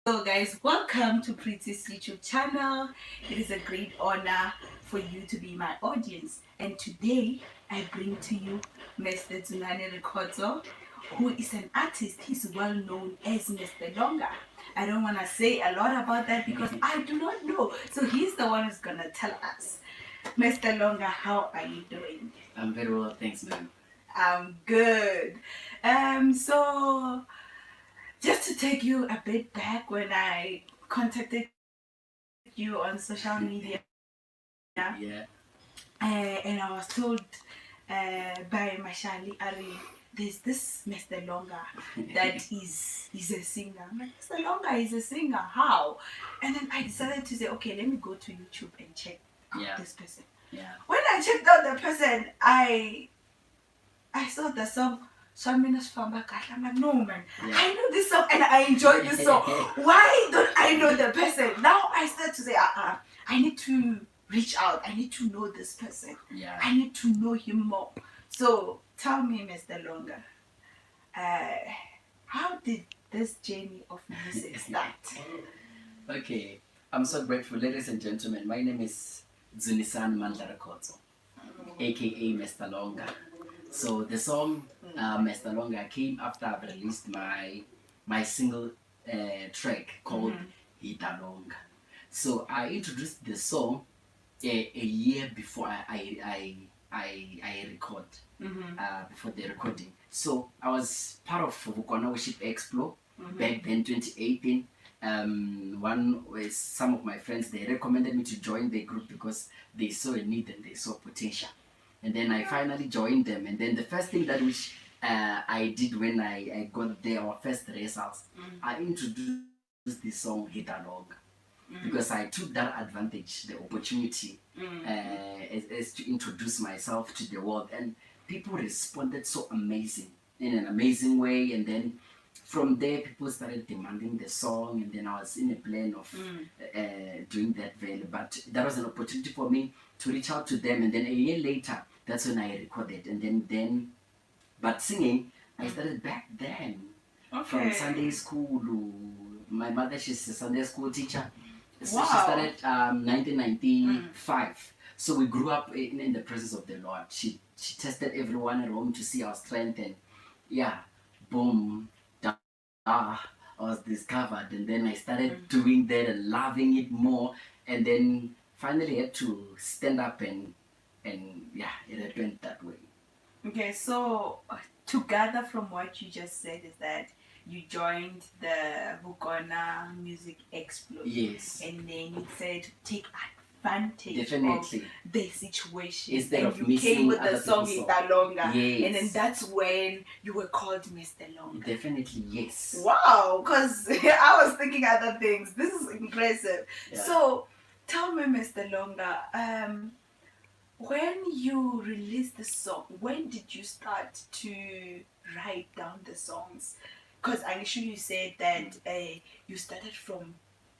So guys, welcome to Pretty's YouTube channel. It is a great honor for you to be my audience. And today I bring to you Mr. Rikhotso, who is an artist. He's well known as Mr. Longa. I don't want to say a lot about that because I do not know. So he's the one who's gonna tell us. Mr. Longa, how are you doing? I'm very well, thanks, ma'am. I'm good. So just to take you a bit back, when I contacted you on social media, Yeah. and I was told by Mashali Ari, there's this Mr. Longa that is a singer. I'm like, Mr. Longa is a singer. How? And then I decided to say, okay, let me go to YouTube and check out this person. Yeah. When I checked out the person, I saw the song Swaminus Famba Kahle. I'm like, no man, I know this song and I enjoy this song. Why don't I know the person? Now I start to say, I need to reach out. I need to know this person. Yeah. I need to know him more. So tell me, Mr. Longa, how did this journey of music start? Okay. I'm so grateful, ladies and gentlemen. My name is Dzunisani Rikhotso, aka Mr. Longa. So the song Mr. Longa came after I've released my single track called Longa. So I introduced the song a year before I record, before the recording. So I was part of Ep6 back then, 2018. One was some of my friends, they recommended me to join the group because they saw a need and they saw potential. And then I finally joined them. And then the first thing that which I did when I got there, our first rehearsals, I introduced the song Longa. Because I took that advantage, the opportunity, as to introduce myself to the world. And people responded so amazing, in an amazing way. And then from there, people started demanding the song. And then I was in a plan of doing that veil. But that was an opportunity for me to reach out to them. And then a year later, that's when I recorded. And then but singing, I started back then. From Sunday school. My mother, she's a Sunday school teacher. So she started 1995. So we grew up in the presence of the Lord. She tested everyone at home to see our strength, and boom, I was discovered, and then I started doing that and loving it more, and then finally had to stand up and it went that way. Okay, so to gather from what you just said is that you joined the Vukona Music Explode. Yes. And then you said to take advantage of the situation. Instead and of you came with the song Longa. Yes. And then that's when you were called Mr. Longa. Definitely, yes. Wow, because I was thinking other things. This is impressive. Yeah. So tell me, Mr. Longa, when you released the song, when did you start to write down the songs? Because I'm sure you said that you started from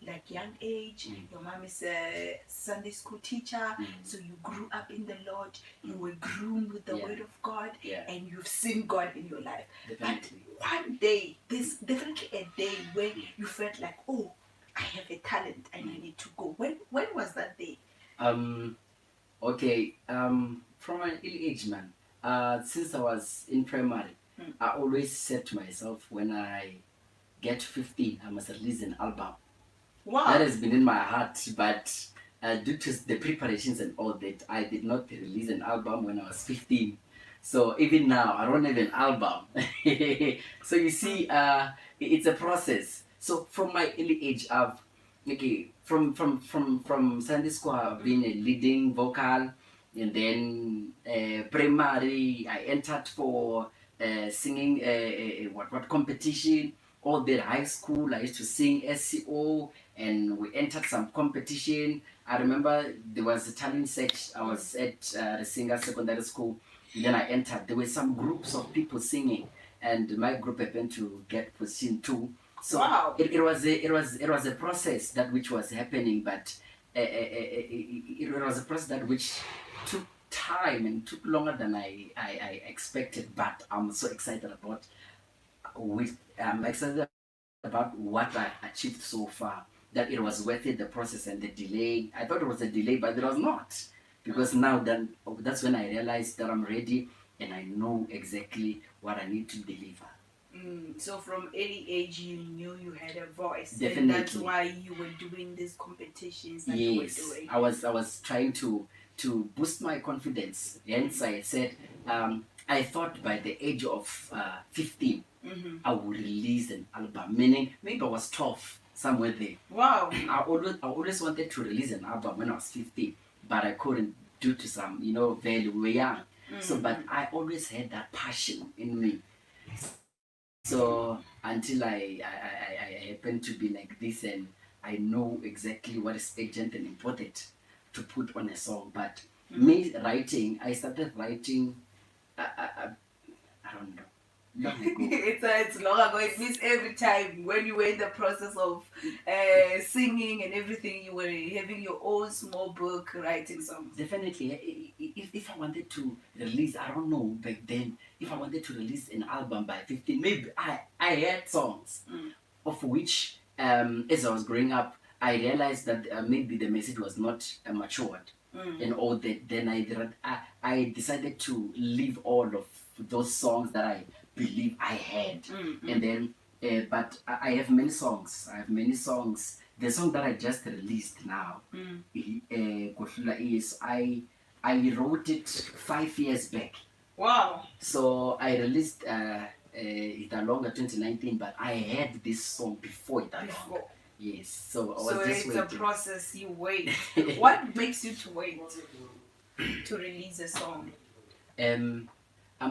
like young age. Your mom is a Sunday school teacher, so you grew up in the Lord. You were groomed with the Word of God, and you've seen God in your life. Definitely. But one day, there's definitely a day when you felt like, oh, I have a talent and I need to go. When was that day? Okay. From an early age, man. Since I was in primary, I always said to myself, when I get 15, I must release an album. Wow. That has been in my heart, but due to the preparations and all that, I did not release an album when I was 15. So even now, I don't have an album. So you see, it's a process. So from my early age, from Sunday school, I've been a leading vocal, and then primary, I entered for singing what competition. All the high school, I used to sing SCO, and we entered some competition. I remember there was a talent search. I was at the singer secondary school. And then I entered. There were some groups of people singing, and my group happened to get position 2. So wow. it was a process that which was happening, but it was a process that which took time and took longer than I expected. But I'm so excited about I'm excited about what I achieved so far, that it was worth it, the process and the delay. I thought it was a delay, but it was not. Because now then, that's when I realized that I'm ready and I know exactly what I need to deliver. So from early age, you knew you had a voice. Definitely. And that's why you were doing these competitions that you were doing. I was trying to boost my confidence. Hence, I said, I thought by the age of 15, I would release an album. Meaning, maybe I was 12, somewhere there. Wow. I always wanted to release an album when I was 15, but I couldn't due to some, value. We were young. So, but I always had that passion in me. So until I happen to be like this, and I know exactly what is urgent and important to put on a song. But me writing, I started writing, I don't know, long ago. It's long ago. It means every time when you were in the process of singing and everything, you were having your own small book writing songs. Definitely. If I wanted to release, I don't know, back then, if I wanted to release an album by 15, maybe I had songs, of which, as I was growing up, I realized that maybe the message was not matured. And all that. Then I decided to leave all of those songs that I believe I had. And then, but I have many songs. The song that I just released now, Kohlula, is I wrote it 5 years back. Wow. So I released Longa 2019, but I had this song before Longa. Yes, so I was just waiting. It's a process. You wait. What makes you to wait to release a song? I'm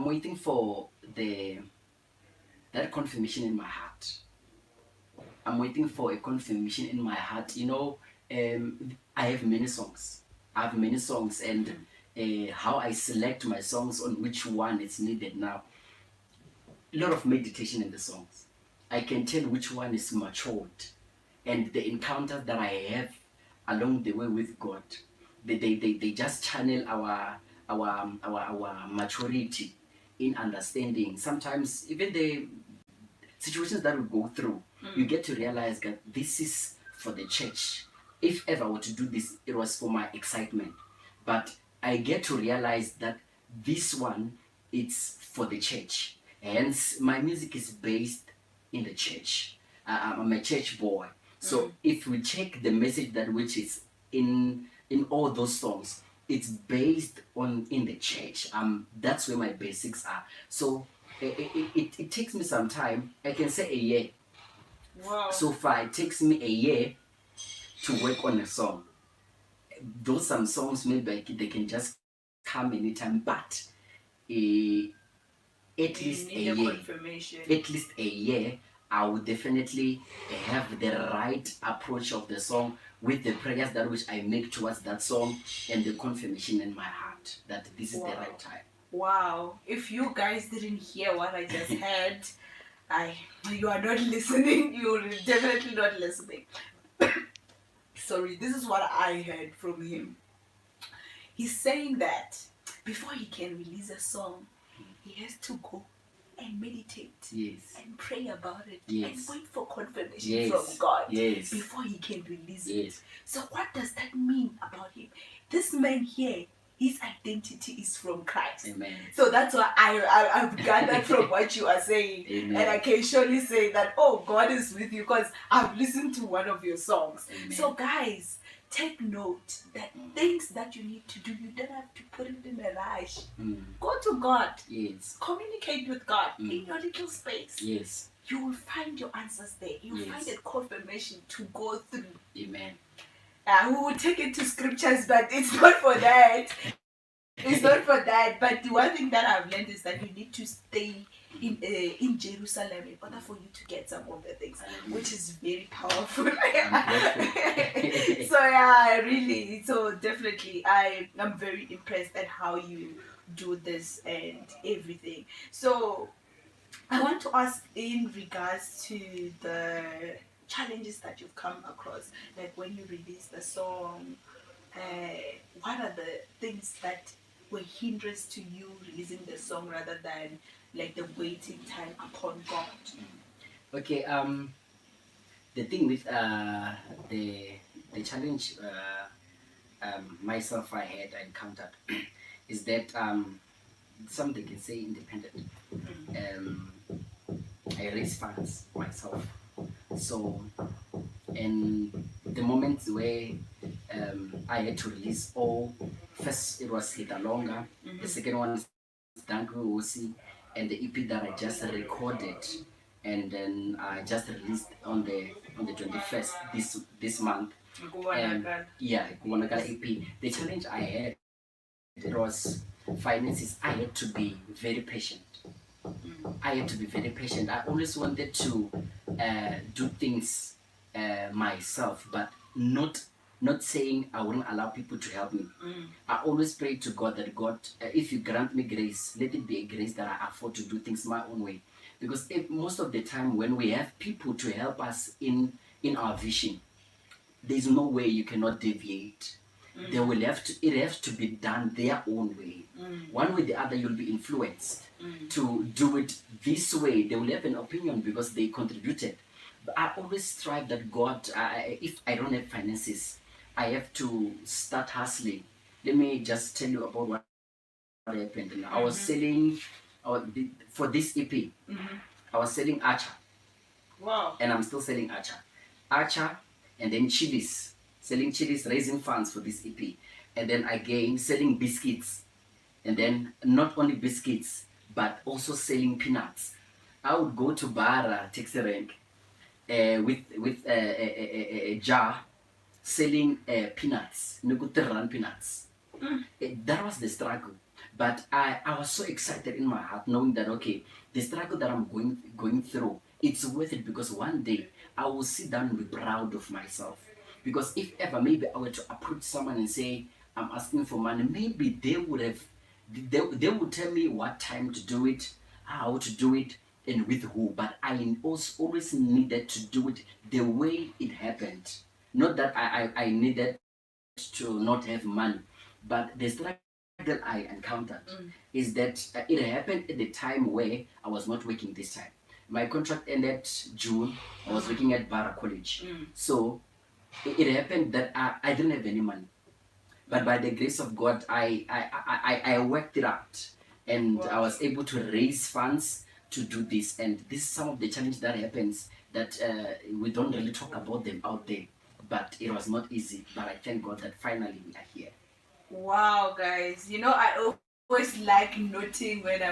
waiting for that confirmation in my heart. I'm waiting for a confirmation in my heart. I have many songs. And how I select my songs on which one is needed now. A lot of meditation in the songs. I can tell which one is matured. And the encounters that I have along the way with God, they just channel our maturity in understanding. Sometimes even the situations that we go through, you get to realize that this is for the church. If ever I were to do this, it was for my excitement. But I get to realize that this one, it's for the church. Hence, my music is based in the church. I'm a church boy. So if we check the message that which is in all those songs, it's based in the church. That's where my basics are. So it takes me some time. I can say a year. Wow. So far, it takes me a year to work on a song. Those some songs maybe they can just come anytime, but at least a year. Confirmation. At least a year. I would definitely have the right approach of the song with the prayers that which I make towards that song and the confirmation in my heart that this is the right time. Wow. If you guys didn't hear what I just heard, you are not listening. You're definitely not listening. Sorry, this is what I heard from him. He's saying that before he can release a song, he has to go and meditate and pray about it and wait for confirmation from God before he can release it. So what does that mean about him? This man here, his identity is from Christ. Amen. So that's why I've gathered from what you are saying. Amen. And I can surely say that, oh, God is with you because I've listened to one of your songs. Amen. So guys, take note that things that you need to do, you don't have to put it in a rush. Go to God. Yes. Communicate with God in your little space. Yes. You will find your answers there. You'll find a confirmation to go through. Amen. We will take it to scriptures, but it's not for that. It's not for that. But the one thing that I've learned is that you need to stay in Jerusalem in order for you to get some of the things, which is very powerful. So yeah, really. So definitely, I'm very impressed at how you do this and everything. So I want to ask in regards to the challenges that you've come across, like when you released the song, what are the things that were hindrance to you releasing the song rather than like the waiting time upon God? Okay, the thing with the challenge myself I encountered is that something can say independent. I raise funds myself. So, and the moments where I had to release all, first it was Longa, the second one is Osi, and the EP that I just recorded, and then I just released on the 21st this month. Yeah, Kuwanakala EP. The challenge I had, it was finances. I had to be very patient. I had to be very patient. I always wanted to do things myself, but not saying I wouldn't allow people to help me. I always pray to God that God, if you grant me grace, let it be a grace that I afford to do things my own way. Because most of the time when we have people to help us in our vision, there's no way you cannot deviate. They will have to. It has to be done their own way. One way or the other, you'll be influenced to do it this way. They will have an opinion because they contributed. But I always strive that God, if I don't have finances, I have to start hustling. Let me just tell you about what happened. And I was selling for this EP. I was selling Archer. Wow. And I'm still selling Archer, and then chilies. Selling chilies, raising funds for this EP. And then again, selling biscuits. And then not only biscuits, but also selling peanuts. I would go to Bara, taxi rank, with a jar, selling peanuts, Nukuteran peanuts. That was the struggle. But I was so excited in my heart knowing that, okay, the struggle that I'm going through, it's worth it because one day I will sit down and be proud of myself. Because if ever maybe I were to approach someone and say, I'm asking for money, maybe they would tell me what time to do it, how to do it, and with who. But I also always needed to do it the way it happened. Not that I needed to not have money, but the struggle I encountered is that it happened at the time where I was not working this time. My contract ended June. I was working at Bara College. So it happened that I didn't have any money. But by the grace of God, I worked it out. And I was able to raise funds to do this. And this is some of the challenge that happens that we don't really talk about them out there. But it was not easy. But I thank God that finally we are here. Wow, guys! You know, I always like noting when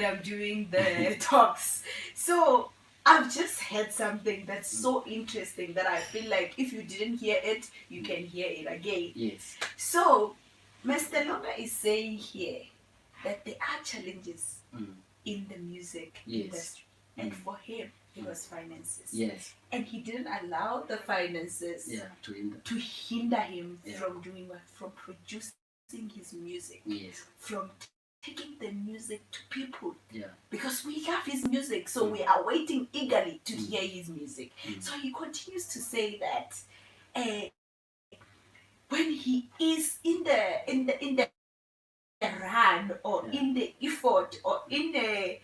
I'm doing the talks. So I've just heard something that's so interesting that I feel like if you didn't hear it, you can hear it again. Yes. So Mr. Longa is saying here that there are challenges in the music industry, and for him, it was finances. Yes. And he didn't allow the finances to hinder him from doing what? From producing his music. Yes. From taking the music to people. Yeah. Because we love his music, so we are waiting eagerly to hear his music. So he continues to say that when he is in the run or in the effort or in the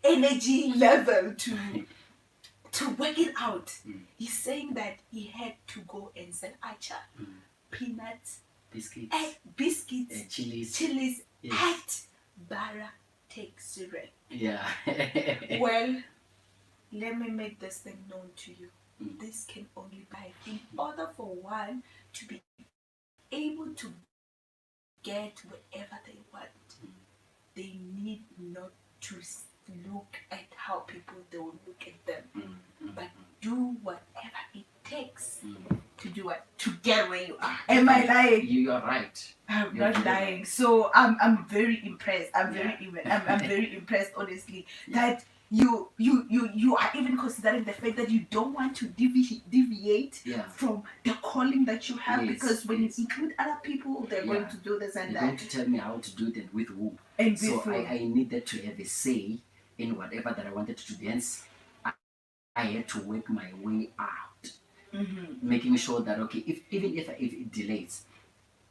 energy level to work it out, he's saying that he had to go and sell Archer, peanuts, biscuits, chilies at Bara Taxi Rank. Yeah. Well, let me make this thing known to you. This can only be in order for one to be able to get whatever they want. They need not to look at how people they will look at them, but do whatever it takes to do it to get where you are. Am I lying? You are right. I'm not lying. So I'm very impressed. I'm very impressed, honestly, that you are even considering the fact that you don't want to deviate from the calling that you have, because when you include other people, they're going to do this and they're that. going to tell me how to do it and with who. And so I needed to have a say in whatever that I wanted to do. Hence, I had to work my way out, making sure that okay, if it delays,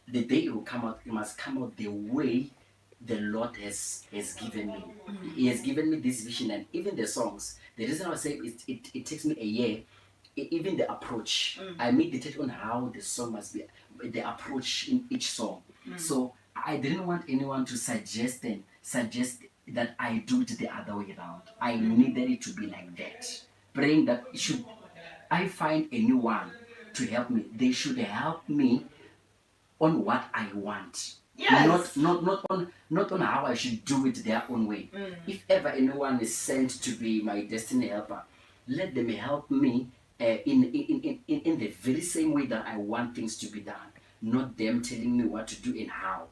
the day it will come out, it must come out the way the Lord has given me. He has given me this vision, and even the songs. The reason I was saying it takes me a year. Even the approach, I meditate on how the song must be, the approach in each song. So I didn't want anyone to suggest that I do it the other way around. I needed it to be like that. Praying that should I find anyone to help me, they should help me on what I want. Yes. Not on how I should do it their own way. If ever anyone is sent to be my destiny helper, let them help me in the very same way that I want things to be done. Not them telling me what to do and how.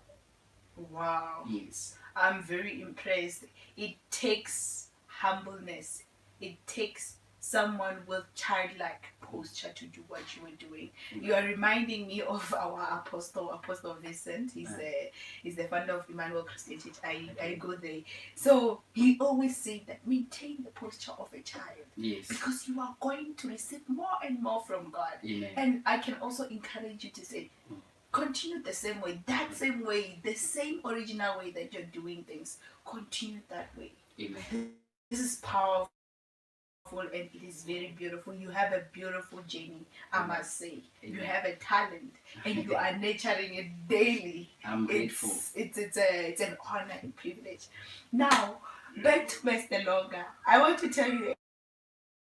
Wow. Yes. I'm very impressed. It takes humbleness. It takes someone with childlike posture to do what you were doing. You are reminding me of our Apostle Vincent. He's the founder of Emmanuel Christian Church. I go there. So he always said that maintain the posture of a child. Yes. Because you are going to receive more and more from God. Amen. And I can also encourage you to say, continue the same way, the same original way that you're doing things. Continue that way. Amen. This is powerful and it is very beautiful. You have a beautiful journey, I must say. Amen. You have a talent and you are nurturing it daily. I'm grateful. It's an honor and privilege. Now, back to Mr. Longa. I want to tell you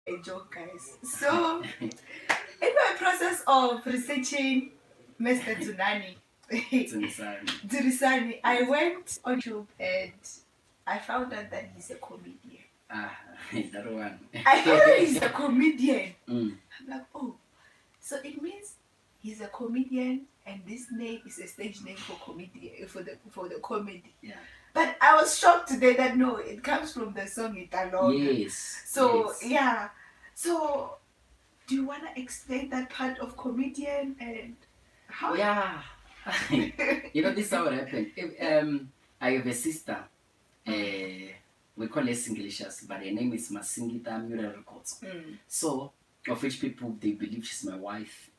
a joke, guys. So, in my process of researching Mr. Dzunisani, I went on YouTube and I found out that he's a comedian. That one. I found out he's a comedian. I'm like, oh, so it means he's a comedian and this name is a stage name for comedian for the comedy. Yeah. But I was shocked today that no, it comes from the song Longa. Yes. So yeah. So do you wanna explain that part of comedian and how? Yeah. This is how it happened. I have a sister. We call her Singlicious, but her name is Masingita Rikhotso. So, of which people they believe she's my wife.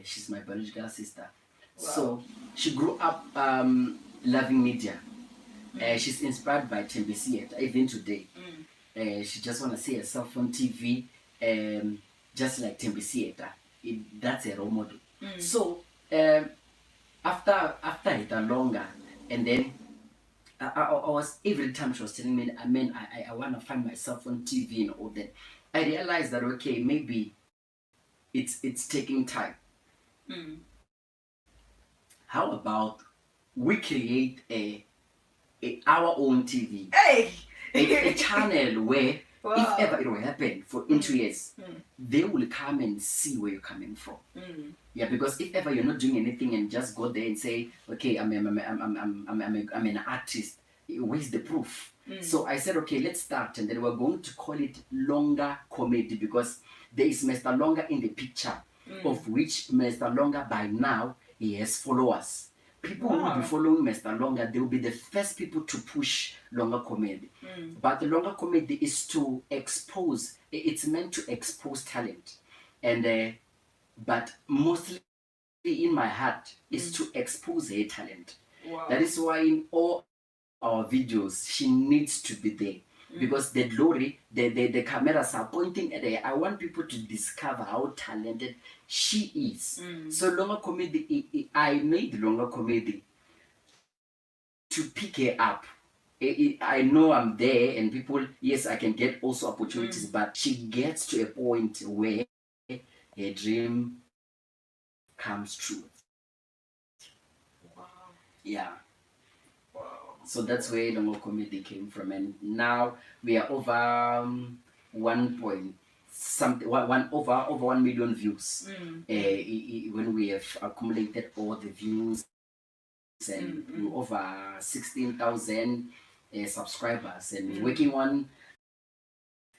She's my biological sister. Wow. So she grew up loving media. She's inspired by Tembisieta even today. She just want to see herself on TV, just like Tembisieta. That's a role model. So after Longa, and then I was, every time she was telling me, I want to find myself on TV and all that, I realized that okay, maybe it's taking time. How about we create our own TV, a channel where if ever it will happen in 2 years, they will come and see where you're coming from. Yeah, because if ever you're not doing anything and just go there and say, okay, I'm an artist, where's the proof? So I said, okay, let's start, and then we're going to call it Longa Comedy because there is Mr. Longa in the picture, of which Mr. Longa by now he has followers. People who will be following Mr. Longa, they will be the first people to push Longa Comedy. But the Longa Comedy is to expose, it's meant to expose talent. And but mostly in my heart is to expose her talent. Wow. That is why in all our videos, she needs to be there. Because the glory, the cameras are pointing at her. I want people to discover how talented she is. So Longa Comedy, I made Longa Comedy to pick her up. I know I'm there and people, yes, I can get also opportunities, but she gets to a point where her dream comes true. Wow. Yeah. So that's where Longa Comedy came from, and now we are over 1 million views. When we have accumulated all the views, and we're over 16,000 subscribers, and working on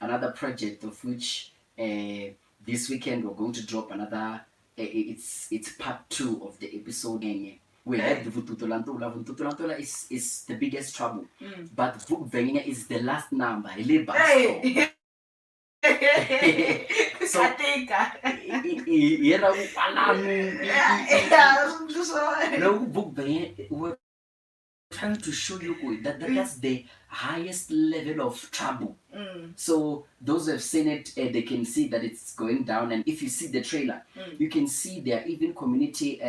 another project of which this weekend we're going to drop another. It's part 2 of the episode. We had the Vututulantola is the biggest trouble. But Vukvenga is the last number. Hey. So trying to show you that's the highest level of trouble. So those who have seen it, they can see that it's going down. And if you see the trailer, you can see there are even community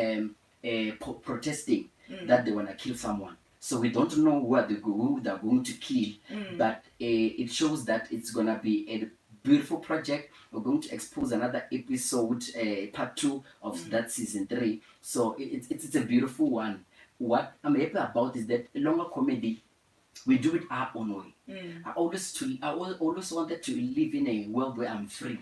protesting that they want to kill someone. So we don't know who they're going to kill, but it shows that it's going to be a beautiful project. We're going to expose another episode, part 2 of that season 3. So it's a beautiful one. What I'm happy about is that Longa comedy, we do it our own way. I always wanted to live in a world where I'm free,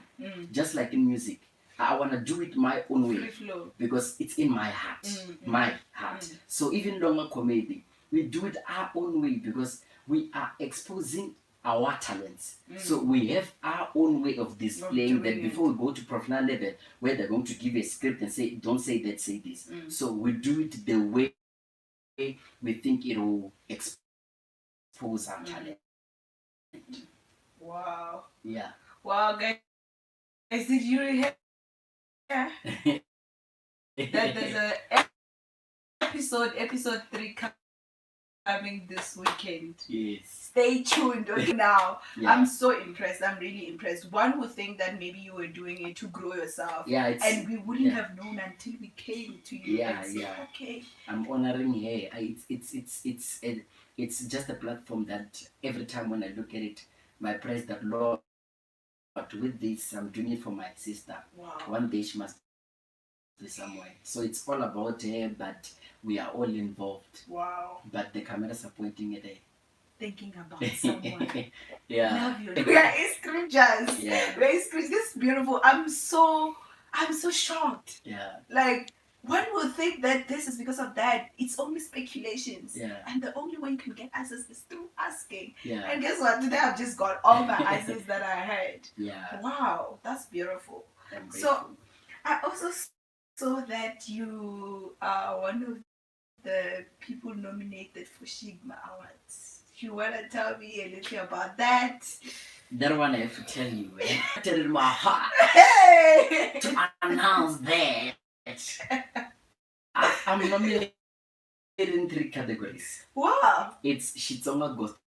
just like in music. I want to do it my own way because it's in my heart, my heart. So even Longa comedy, we do it our own way because we are exposing our talents. So we have our own way of displaying that before we go to professional level, where they're going to give a script and say, don't say that, say this. So we do it the way we think it will expose our talent. Wow. Yeah. Wow, guys, did you hear that there's a episode 3 coming this weekend? Yes. Stay tuned now. Yeah. I'm so impressed. I'm really impressed. One would think that maybe you were doing it to grow yourself. Yeah, and we wouldn't have known until we came to you. Yeah, and said, yeah. Okay. I'm honoring her. It's just a platform that every time when I look at it, my praise that Lord, with this I'm doing it for my sister. Wow. One day she must be somewhere. So it's all about her, but we are all involved. Wow. But the cameras are pointing at her. Thinking about someone. Yeah. Love you. We are in scriptures. Yeah. We're in scriptures. This is beautiful. I'm so shocked. Yeah. Like, one would think that this is because of that. It's only speculations. Yeah. And the only way you can get answers is through asking. Yeah. And guess what? Today I've just got all the answers that I had. Yeah. Wow, that's beautiful. So I also saw that you are one of the people nominated for Shigma Awards. You want to tell me a little about that? That one I have to tell you. I tell it in my heart to announce that I'm nominated in 3 categories. Wow. It's Shitsonga Gospel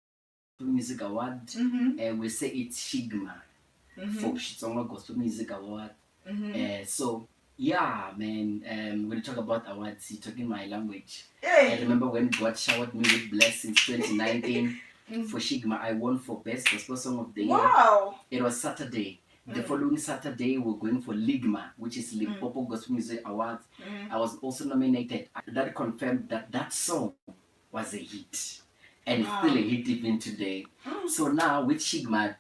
Music Award. And we say it's Shigma for Shitsonga Gospel Music Award. So yeah, man, when you talk about awards, you're talking my language. Hey. I remember when God showered me with blessings 2019 for Shigma. I won for Best Gospel Song of the Year. Wow. It was Saturday. The following Saturday, we're going for Ligma, which is Limpopo Gospel Music Awards. I was also nominated. That confirmed that that song was a hit. And it's still a hit even today. So now with Shigma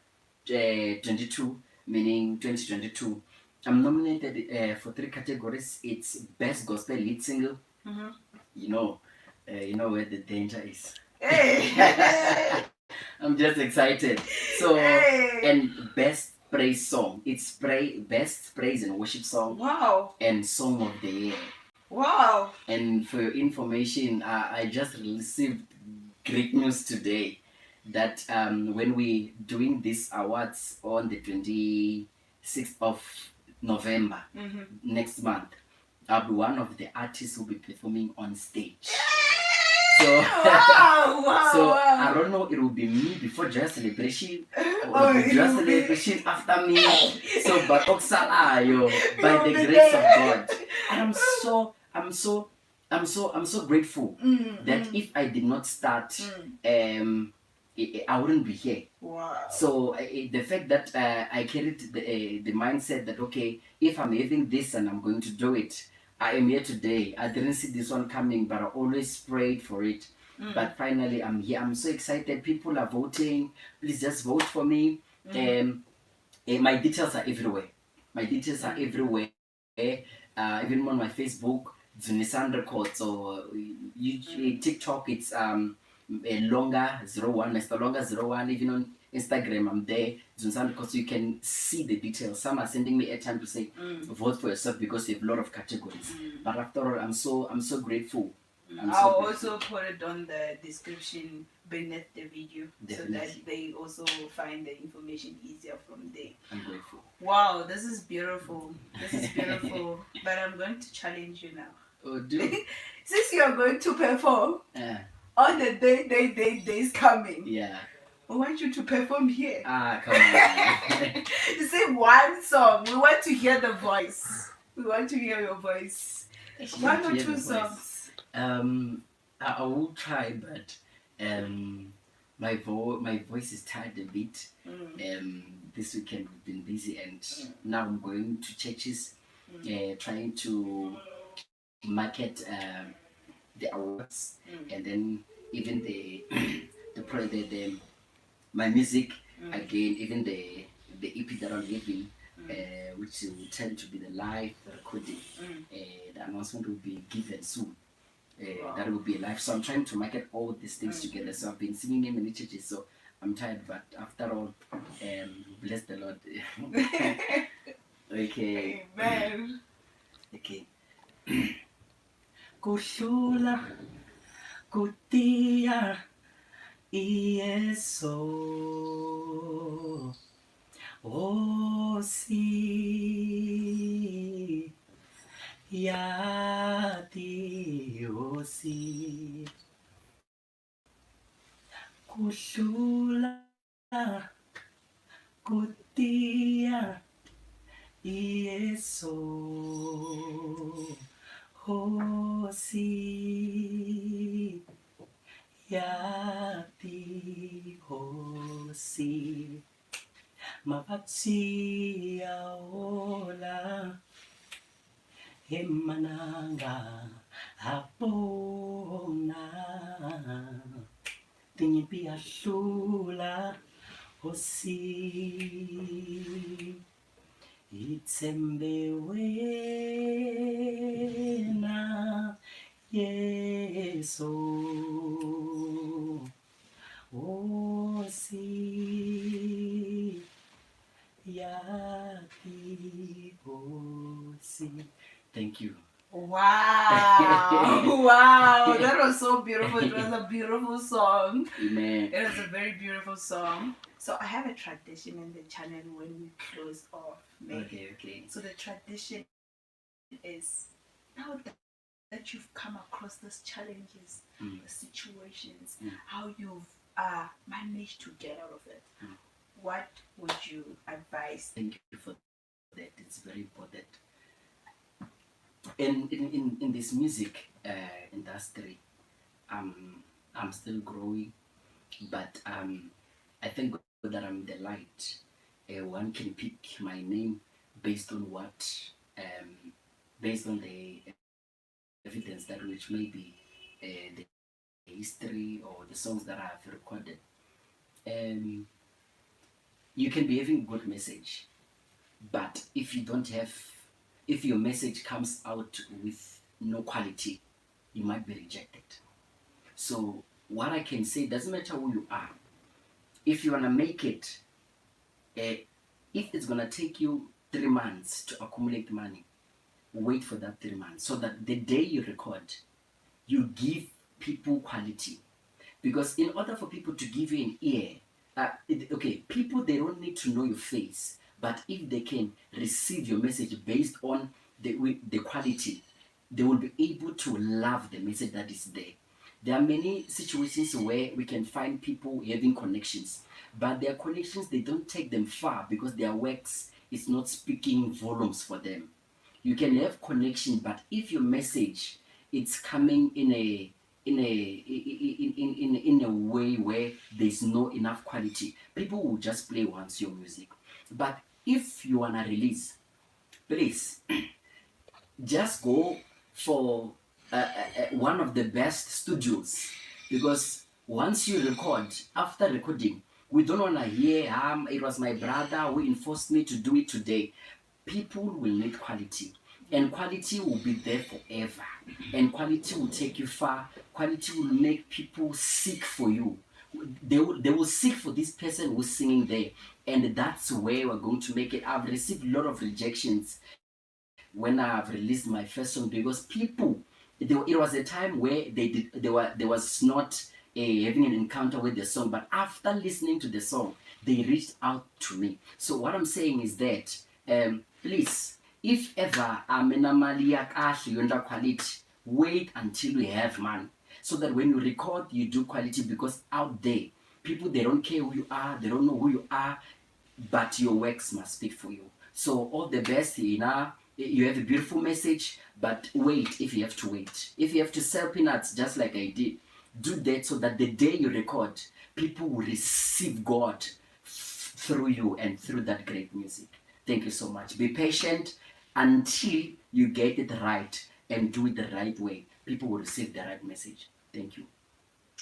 22, meaning 2022, I'm nominated for 3 categories. It's Best Gospel Lead Single. You know where the danger is. Hey. I'm just excited. So and Best Praise Song. It's Best Praise and Worship Song. Wow. And Song of the Year. Wow. And for your information, I just received great news today that when we doing these awards on the 26th of November next month, I'll be one of the artists who will be performing on stage. So, wow. I don't know, it will be me before Joy Celebration, or Joy Celebration after me. So, but Oksalayo, by the grace of God, and I'm so grateful that if I did not start, I wouldn't be here. Wow. So the fact that I carried the mindset that okay, if I'm having this and I'm going to do it, I am here today. I didn't see this one coming, but I always prayed for it. But finally, I'm here. I'm so excited. People are voting. Please just vote for me. My details are everywhere. Even on my Facebook, Dzunisani Rikhotso. TikTok, it's Longa 01, Mr. Longa 01. Even on Instagram, I'm there. Dzunisani Rikhotso. You can see the details. Some are sending me airtime to say vote for yourself because you have a lot of categories. But after all, I'm so grateful. I'll also put it on the description beneath the video. Definitely. So that they also find the information easier from there. I'm grateful. Wow, this is beautiful. But I'm going to challenge you now. Oh, do? Since you're going to perform, on the days coming. Yeah. We want you to perform here. Come on. You say one song. We want to hear the voice. We want to hear your voice. One or two songs. I will try, but my voice is tired a bit. This weekend we've been busy, and now I'm going to churches, trying to market the awards, and then even the my music again, even the EP that I'm giving, which will tend to be the live recording. The announcement will be given soon. That will be live. So I'm trying to market all these things together. So I've been singing in many churches. So I'm tired, but after all, bless the Lord. Okay. Amen. Okay. Kuhlula kutia Yeso Osi Yati Osi Kuhlula kutia Yeso Osi Yati Osi Mapatsi Aola Emananga Apona Tinyipi Ashula Osi Itsembe Wena Yeso Osi Yati Osi. Thank you. Wow. Wow. That was so beautiful. It was a beautiful song. Amen. It was a very beautiful song. So I have a tradition in the channel when we close off. Okay. So the tradition is, now that you've come across those challenges, the situations, how you've managed to get out of it, what would you advise? Thank you for that. It's very important. In this music industry, I'm still growing, but I think that I'm the light. One can pick my name based on based on the evidence that which may be the history or the songs that I have recorded. You can be having a good message, but if your message comes out with no quality, you might be rejected. So what I can say, doesn't matter who you are, if you want to make it, if it's going to take you 3 months to accumulate money, wait for that 3 months, so that the day you record, you give people quality. Because in order for people to give you an ear, people, they don't need to know your face, but if they can receive your message based on the quality, they will be able to love the message that is there. There are many situations where we can find people having connections, but their connections, they don't take them far because their works is not speaking volumes for them. You can have connection, but if your message, it's coming in a way where there's no enough quality, people will just play once your music. But if you wanna release, please just go for one of the best studios, because once you record, after recording, we don't want to hear it was my brother who enforced me to do it today. People will need quality, and quality will be there forever, and quality will take you far. Quality will make people seek for you. They will seek for this person who's singing there, and that's where we're going to make it. I've received a lot of rejections when I've released my first song, because people, it was a time where there was not having an encounter with the song, but after listening to the song, they reached out to me. So what I'm saying is that please, if ever quality, wait until we have money. so that when you record, you do quality, because out there, people, they don't care who you are, they don't know who you are, but your works must speak for you. So all the best, you know. You have a beautiful message, but wait if you have to wait. If you have to sell peanuts, just like I did, do that so that the day you record, people will receive God through you and through that great music. Thank you so much. Be patient until you get it right and do it the right way. People will receive the right message. Thank you.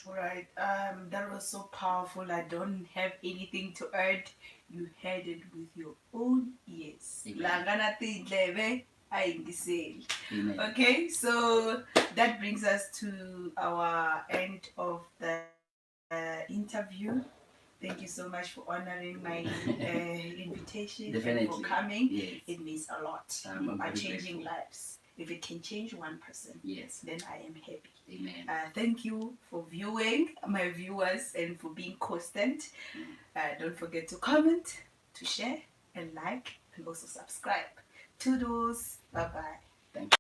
Right. That was so powerful. I don't have anything to add. You heard it with your own ears. Amen. Amen. Okay, so that brings us to our end of the interview. Thank you so much for honoring my invitation and for Definitely. coming. Yes. It means a lot. I'm You are very changing grateful. lives. If it can change one person, Yes. then I am happy. Amen. Thank you for viewing, my viewers, and for being constant. Don't forget to comment, to share, and like, and also subscribe. Toodles. Bye-bye. Thank you.